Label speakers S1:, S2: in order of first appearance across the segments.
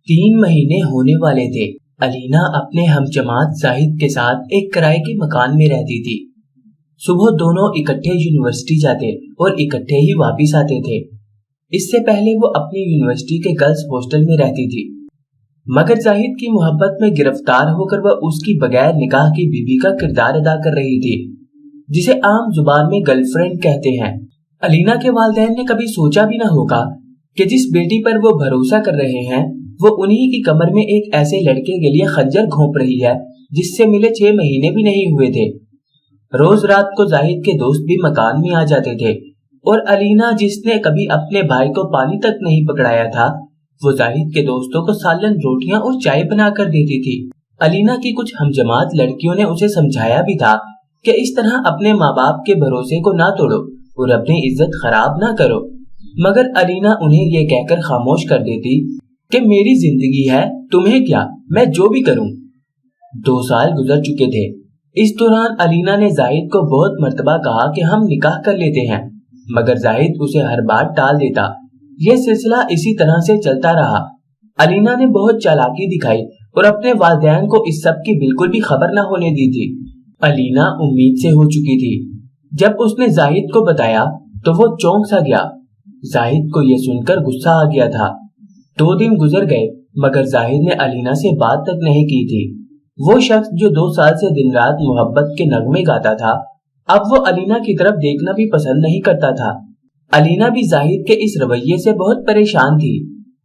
S1: 3 महीने होने वाले थे। अलीना अपने हमजमात जाहिद के साथ एक किराए के मकान में रहती थी। सुबह दोनों इकट्ठे यूनिवर्सिटी जाते और इकट्ठे ही वापस आते थे। इससे पहले वो अपनी यूनिवर्सिटी के गर्ल्स हॉस्टल में रहती थी, मगर जाहिद की मोहब्बत में गिरफ्तार होकर वह उसकी बगैर निकाह की बीवी का किरदार अदा कर रही थी, जिसे आम जुबान में गर्लफ्रेंड कहते हैं। अलीना के वालिदैन ने कभी सोचा भी न होगा कि जिस बेटी पर वो भरोसा कर रहे हैं वो उन्हीं की कमर में एक ऐसे लड़के के लिए खंजर घोंप रही है जिससे मिले 6 महीने भी नहीं हुए थे। रोज रात को जाहिद के दोस्त भी मकान में आ जाते थे और अलीना, जिसने कभी अपने भाई को पानी तक नहीं पकड़ाया था, वो जाहिद के दोस्तों को सालन, रोटियां और चाय बना कर देती थी। अलीना की कुछ हमजमात लड़कियों ने उसे समझाया भी था कि इस तरह अपने माँ बाप के भरोसे को ना तोड़ो और अपनी इज्जत खराब ना करो, मगर अलीना उन्हें ये कहकर खामोश कर देती कि मेरी जिंदगी है, तुम्हें क्या, मैं जो भी करूं। 2 साल गुजर चुके थे। इस दौरान अलीना ने जाहिद को बहुत मर्तबा कहा कि हम निकाह कर लेते हैं, मगर जाहिद उसे हर बार टाल देता। यह सिलसिला इसी तरह से चलता रहा। अलीना ने बहुत चालाकी दिखाई और अपने वालिदैन को इस सब की बिल्कुल भी खबर न होने दी थी। अलीना उम्मीद से हो चुकी थी। जब उसने जाहिद को बताया तो वो चौंक सा गया। जाहिद को यह सुनकर गुस्सा आ गया था। 2 दिन गुजर गए, मगर जाहिद ने अलीना से बात तक नहीं की थी। वो शख्स जो 2 साल से दिन रात मोहब्बत के नगमे गाता था, अब वो अलीना की तरफ देखना भी पसंद नहीं करता था। अलीना भी जाहिद के इस रवैये से बहुत परेशान थी।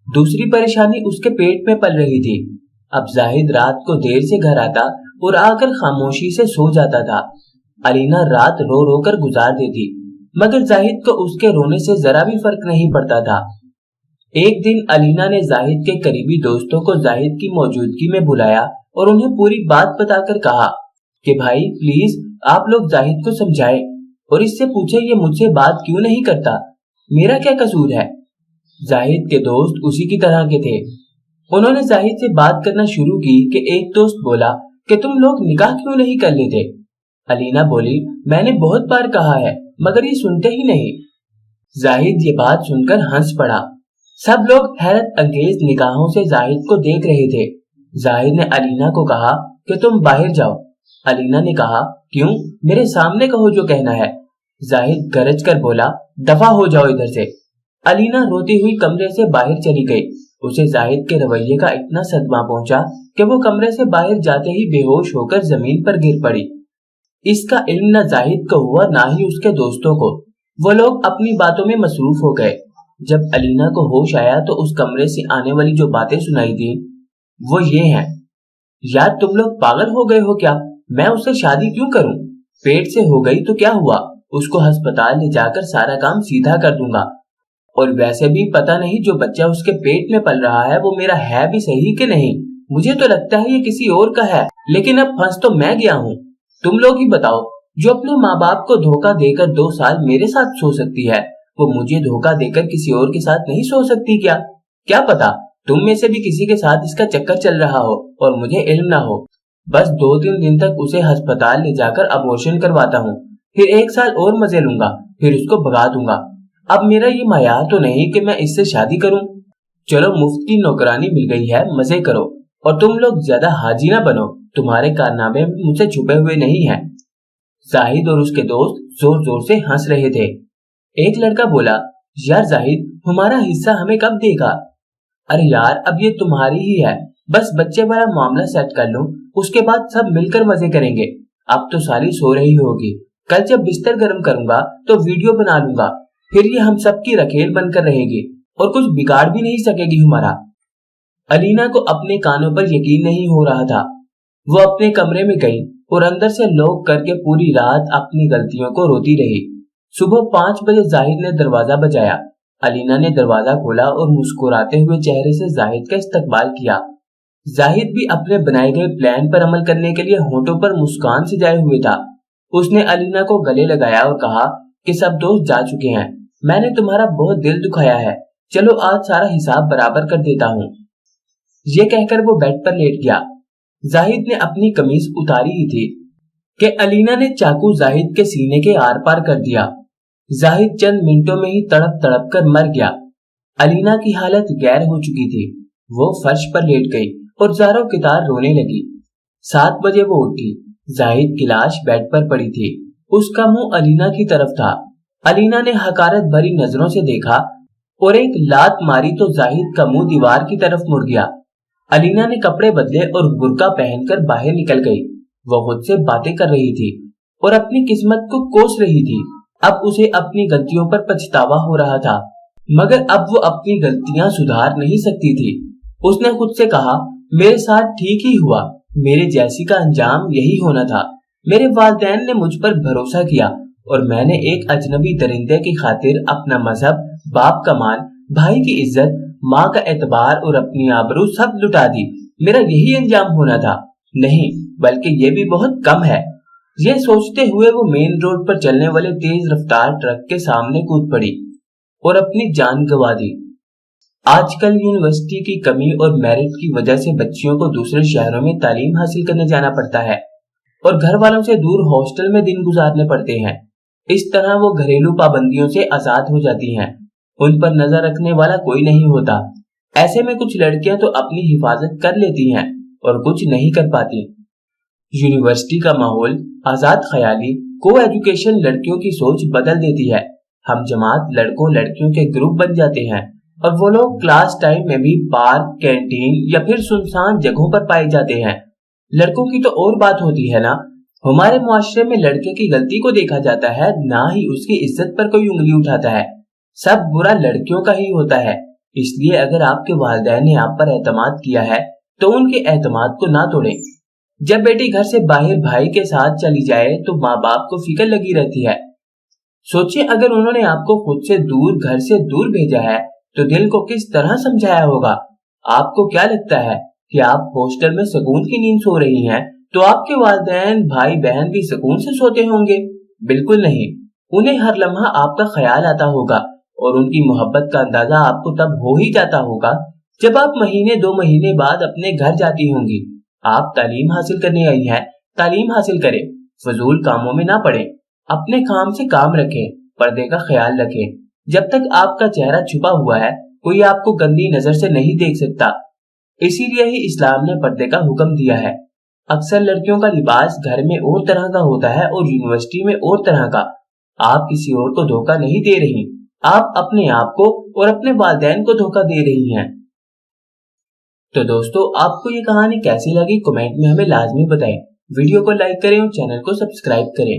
S1: दूसरी परेशानी उसके पेट में पल रही थी। अब जाहिद रात को देर से घर आता और आकर खामोशी से सो जाता था। अलीना रात रो रो कर गुजार देती, मगर जाहिद को उसके रोने से जरा भी फर्क नहीं पड़ता था। एक दिन अलीना ने जाहिद के करीबी दोस्तों को जाहिद की मौजूदगी में बुलाया और उन्हें पूरी बात बताकर कहा कि भाई प्लीज आप लोग जाहिद को समझाएं और इससे पूछे ये मुझसे बात क्यों नहीं करता, मेरा क्या कसूर है। जाहिद के दोस्त उसी की तरह के थे। उन्होंने जाहिद से बात करना शुरू की कि एक दोस्त बोला कि तुम लोग निकाह क्यों नहीं कर लेते। अलीना बोली, मैंने बहुत बार कहा है मगर ये सुनते ही नहीं। जाहिद ये बात सुनकर हंस पड़ा। सब लोग हैरत अंगेज निगाहों से जाहिद को देख रहे थे। जाहिद ने अलीना को कहा कि तुम बाहर जाओ। अलीना ने कहा, क्यों, मेरे सामने कहो जो कहना है। जाहिद गरज कर बोला, दफा हो जाओ इधर से। अलीना रोती हुई कमरे से बाहर चली गई। उसे जाहिद के रवैये का इतना सदमा पहुंचा कि वो कमरे से बाहर जाते ही बेहोश होकर जमीन पर गिर पड़ी। इसका इल्म न जाहिद को हुआ ना ही उसके दोस्तों को। वो लोग अपनी बातों में मसरूफ हो गए। जब अलीना को होश आया तो उस कमरे से आने वाली जो बातें सुनाई दी वो ये हैं, यार तुम लोग पागल हो गए हो क्या, मैं उससे शादी क्यों करूं, पेट से हो गई तो क्या हुआ, उसको अस्पताल ले जाकर सारा काम सीधा कर दूंगा, और वैसे भी पता नहीं जो बच्चा उसके पेट में पल रहा है वो मेरा है भी सही कि नहीं, मुझे तो लगता है ये किसी और का है, लेकिन अब फंस तो मैं गया हूँ। तुम लोग ही बताओ, जो अपने माँ बाप को धोखा देकर 2 साल मेरे साथ सो सकती है वो मुझे धोखा देकर किसी और के साथ नहीं सो सकती क्या? क्या पता तुम में से भी किसी के साथ इसका चक्कर चल रहा हो और मुझे इल्म ना हो। बस 2-3 दिन तक उसे अस्पताल ले जाकर अबॉर्शन करवाता हूँ, फिर 1 साल और मजे लूंगा, फिर उसको भगा दूंगा। अब मेरा ये मायार तो नहीं कि मैं इससे शादी करूं। चलो मुफ्त की नौकरानी मिल गई है, मजे करो, और तुम लोग ज्यादा हाजी ना बनो, तुम्हारे कारनामे मुझसे छुपे हुए नहीं है। जाहिद और उसके दोस्त जोर जोर से हंस रहे थे। एक लड़का बोला, यार जाहिद, हमारा हिस्सा हमें कब देगा? अरे यार, अब ये तुम्हारी ही है, बस बच्चे वाला मामला सेट कर लो, उसके बाद सब मिलकर मजे करेंगे। अब तो साली सो रही होगी, कल जब बिस्तर गर्म करूंगा तो वीडियो बना लूंगा, फिर ये हम सब की रखेल बनकर रहेगी और कुछ बिगाड़ भी नहीं सकेगी हमारा। अलीना को अपने कानों पर यकीन नहीं हो रहा था। वो अपने कमरे में गई और अंदर से लॉक करके पूरी रात अपनी गलतियों को रोती रही। सुबह 5 बजे जाहिद ने दरवाजा बजाया। अलीना ने दरवाजा खोला और मुस्कुराते हुए चेहरे से जाहिद का इस्तकबाल किया। जाहिद भी अपने बनाए गए प्लान पर अमल करने के लिए होठों पर मुस्कान सजाए हुए था। उसने अलीना को गले लगाया और कहा कि सब दोस्त जा चुके हैं, मैंने तुम्हारा बहुत दिल दुखाया है, चलो आज सारा हिसाब बराबर कर देता हूँ। ये कहकर वो बेड पर लेट गया। जाहिद ने अपनी कमीज उतारी ही थी कि अलीना ने चाकू जाहिद के सीने के आर पार कर दिया। जाहिद चंद मिनटों में ही तड़प तड़प कर मर गया। अलीना की हालत गैर हो चुकी थी। वो फर्श पर लेट गई और ज़ारो कितार रोने लगी। 7 बजे वो उठी। जाहिद की लाश बेड पर पड़ी थी। उसका मुंह अलीना की तरफ था। अलीना ने हकारत भरी नजरों से देखा और एक लात मारी तो जाहिद का मुंह दीवार की तरफ मुड़ गया। अलीना ने कपड़े बदले और बुर्का पहनकर बाहर निकल गई। वो खुद से बातें कर रही थी और अपनी किस्मत को कोस रही थी। अब उसे अपनी गलतियों पर पछतावा हो रहा था, मगर अब वो अपनी गलतियां सुधार नहीं सकती थी। उसने खुद से कहा, मेरे साथ ठीक ही हुआ, मेरे जैसी का अंजाम यही होना था। मेरे वालिदैन ने मुझ पर भरोसा किया और मैंने एक अजनबी दरिंदे की खातिर अपना मजहब, बाप का मान, भाई की इज्जत, माँ का एतबार और अपनी आबरू सब लुटा दी। मेरा यही अंजाम होना था। नहीं, बल्कि ये भी बहुत कम है। ये सोचते हुए वो मेन रोड पर चलने वाले तेज रफ्तार ट्रक के सामने कूद पड़ी और अपनी जान गंवा दी। आजकल यूनिवर्सिटी की कमी और मेरिट की वजह से बच्चियों को दूसरे शहरों में तालीम हासिल करने जाना पड़ता है और घर वालों से दूर हॉस्टल में दिन गुजारने पड़ते हैं। इस तरह वो घरेलू पाबंदियों से आजाद हो जाती हैं। उन पर नजर रखने वाला कोई नहीं होता। ऐसे में कुछ लड़कियां तो अपनी हिफाजत कर लेती हैं और कुछ नहीं कर पाती। यूनिवर्सिटी का माहौल, आजाद ख्याली, को एजुकेशन लड़कियों की सोच बदल देती है। हम जमात लड़कों लड़कियों के ग्रुप बन जाते हैं और वो लोग क्लास टाइम में भी पार्क, कैंटीन या फिर सुनसान जगहों पर पाए जाते हैं। लड़कों की तो और बात होती है ना। हमारे मुआशरे में लड़के की गलती को देखा जाता है, ना ही उसकी इज्जत पर कोई उंगली उठाता है। सब बुरा लड़कियों का ही होता है। इसलिए अगर आपके वालिदैन ने आप पर एतमाद किया है तो उनके एतमाद को ना तोड़ें। जब बेटी घर से बाहर भाई के साथ चली जाए तो माँ बाप को फिक्र लगी रहती है। सोचिए, अगर उन्होंने आपको खुद से दूर, घर से दूर भेजा है तो दिल को किस तरह समझाया होगा। आपको क्या लगता है कि आप हॉस्टल में सुकून की नींद सो रही हैं तो आपके वालिदैन, भाई बहन भी सुकून से सोते होंगे? बिल्कुल नहीं। उन्हें हर लम्हा आपका ख्याल आता होगा और उनकी मोहब्बत का अंदाजा आपको तब हो ही जाता होगा जब आप महीने 2 महीने बाद अपने घर जाती होंगी। आप तालीम हासिल करने आई हैं, तालीम हासिल करें, फजूल कामों में ना पड़े। अपने काम से काम रखें, पर्दे का ख्याल रखें। जब तक आपका चेहरा छुपा हुआ है कोई आपको गंदी नजर से नहीं देख सकता। इसीलिए ही इस्लाम ने पर्दे का हुक्म दिया है। अक्सर लड़कियों का लिबास घर में और तरह का होता है और यूनिवर्सिटी में और तरह का। आप किसी और को धोखा नहीं दे रही, आप अपने आप को और अपने वालिदैन को धोखा दे रही हैं। तो दोस्तों, आपको ये कहानी कैसी लगी कमेंट में हमें लाजमी बताएं। वीडियो को लाइक करें और चैनल को सब्सक्राइब करें।